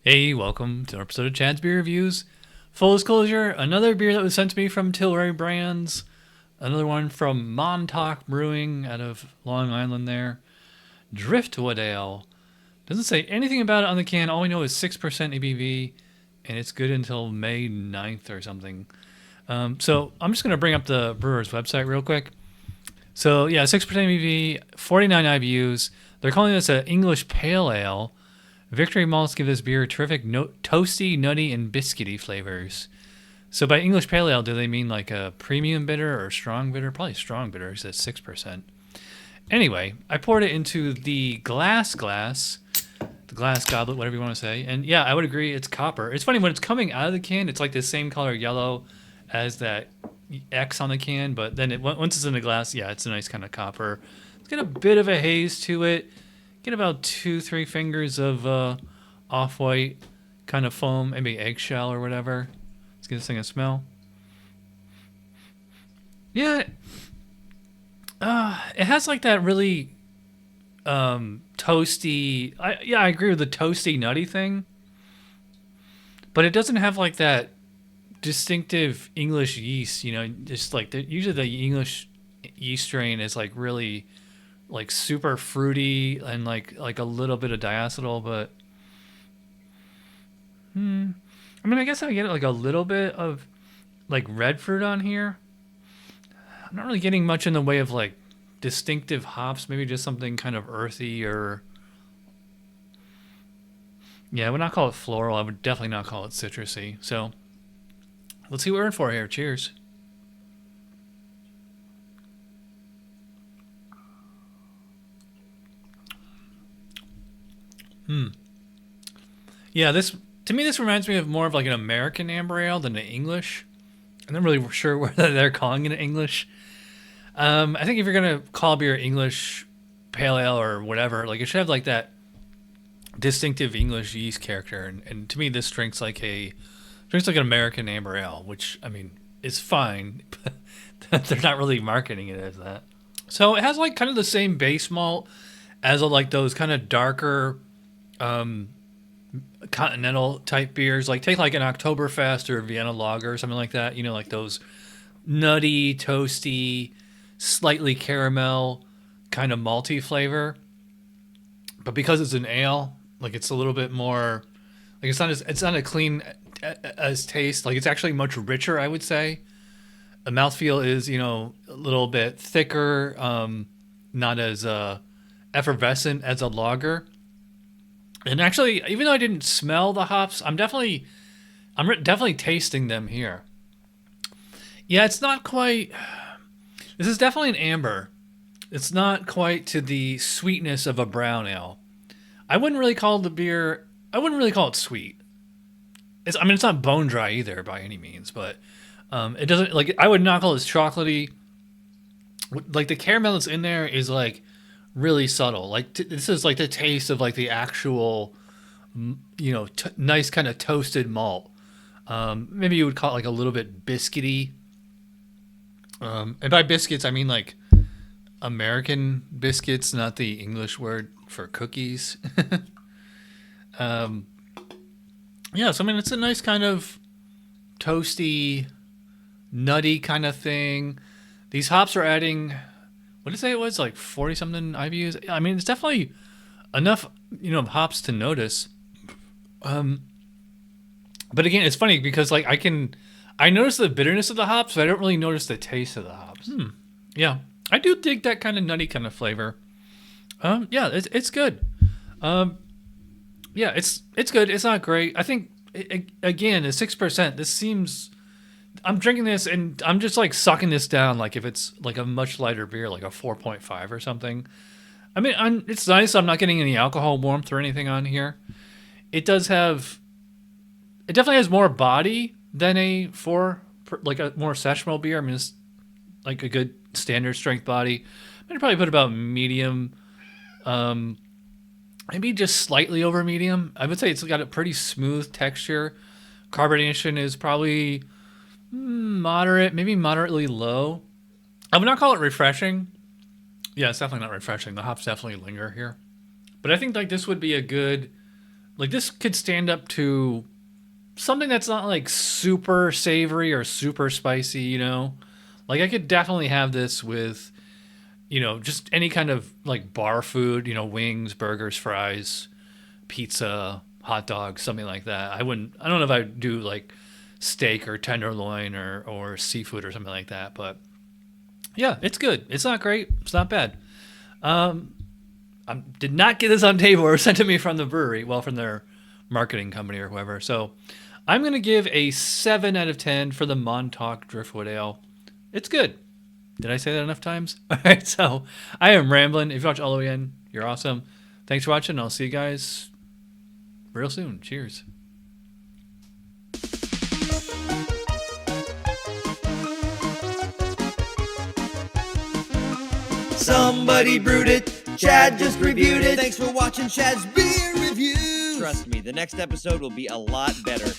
Hey, welcome to an episode of Chad's Beer Reviews. Full disclosure, another beer that was sent to me from Tilray Brands. Another one from Montauk Brewing out of Long Island there. Driftwood Ale. Doesn't say anything about it on the can. All we know is 6% ABV, and it's good until May 9th or something. So I'm just going to bring up the brewer's website real quick. So yeah, 6% ABV, 49 IBUs. They're calling this an English Pale Ale. Victory malts give this beer terrific toasty, nutty, and biscuity flavors. So by English Pale Ale, do they mean like a premium bitter or strong bitter? Probably strong bitter, because it's 6%. Anyway, I poured it into the glass goblet, whatever you want to say. And yeah, I would agree, it's copper. It's funny, when it's coming out of the can, it's like the same color yellow as that X on the can, but then once it's in the glass, yeah, it's a nice kind of copper. It's got a bit of a haze to it. Get about 2-3 fingers of off-white kind of foam, maybe eggshell or whatever. Let's give this thing a smell. Yeah, it has like that really toasty. I agree with the toasty nutty thing, but it doesn't have like that distinctive English yeast. You know, just like usually the English yeast strain is like really like super fruity and like a little bit of diacetyl, but I mean, I guess I get like a little bit of like red fruit on here. I'm not really getting much in the way of like distinctive hops, maybe just something kind of earthy, or yeah, I would not call it floral. I would definitely not call it citrusy. So let's see what we're in for here. Cheers. Yeah, this to me this reminds me of more of like an American amber ale than an English. I'm not really sure whether they're calling it English. I think if you're gonna call beer English pale ale or whatever, like it should have like that distinctive English yeast character. And to me, this drinks like an American amber ale, which I mean is fine, but they're not really marketing it as that. So it has like kind of the same base malt as like those kind of darker continental type beers. Like take like an Oktoberfest or a Vienna Lager or something like that. You know, like those nutty, toasty, slightly caramel kind of malty flavor. But because it's an ale, like it's a little bit more like it's not a clean as taste. Like it's actually much richer, I would say. The mouthfeel is, you know, a little bit thicker, not as effervescent as a lager. And actually, even though I didn't smell the hops, I'm definitely tasting them here. Yeah, it's not quite. This is definitely an amber. It's not quite to the sweetness of a brown ale. I wouldn't really call the beer. I wouldn't really call it sweet. I mean, it's not bone dry either by any means, but it doesn't like. I would not call it chocolatey. Like the caramel that's in there is like really subtle. Like this is like the taste of like the actual, you know, nice kind of toasted malt. Maybe you would call it like a little bit biscuity. And by biscuits, I mean like American biscuits, not the English word for cookies. Yeah, so I mean, it's a nice kind of toasty, nutty kind of thing. These hops are adding, what did I say it was, like 40 something IBUs? I mean, it's definitely enough, you know, hops to notice. But again, it's funny because like I notice the bitterness of the hops, but I don't really notice the taste of the hops. Yeah, I do dig that kind of nutty kind of flavor. Yeah, it's good. Yeah, it's good. It's not great. I think again, at 6%, this seems. I'm drinking this and I'm just like sucking this down like if it's like a much lighter beer, like a 4.5 or something. I mean, it's nice. I'm not getting any alcohol warmth or anything on here. It definitely has more body than like a more sessional beer. I mean, it's like a good standard strength body. I'd probably put about medium, maybe just slightly over medium. I would say it's got a pretty smooth texture. Carbonation is probably moderate, maybe moderately low. I would not call it refreshing. Yeah, it's definitely not refreshing. The hops definitely linger here. But I think like this would be a good Like this could stand up to something that's not like super savory or super spicy, you know? Like I could definitely have this with, you know, just any kind of like bar food, you know, wings, burgers, fries, pizza, hot dogs, something like that. I don't know if I'd do like steak or tenderloin or seafood or something like that, but yeah, it's good. It's not great. It's not bad. I did not get this on table or sent to me from the brewery, well, from their marketing company or whoever. So I'm going to give a 7 out of 10 for the Montauk Driftwood Ale. It's good. Did I say that enough times? All right, so I am rambling. If you watch all the way in, you're awesome. Thanks for watching. I'll see you guys real soon. Cheers. Somebody brewed it, Chad just reviewed it. Thanks for watching Chad's beer review. Trust me, the next episode will be a lot better.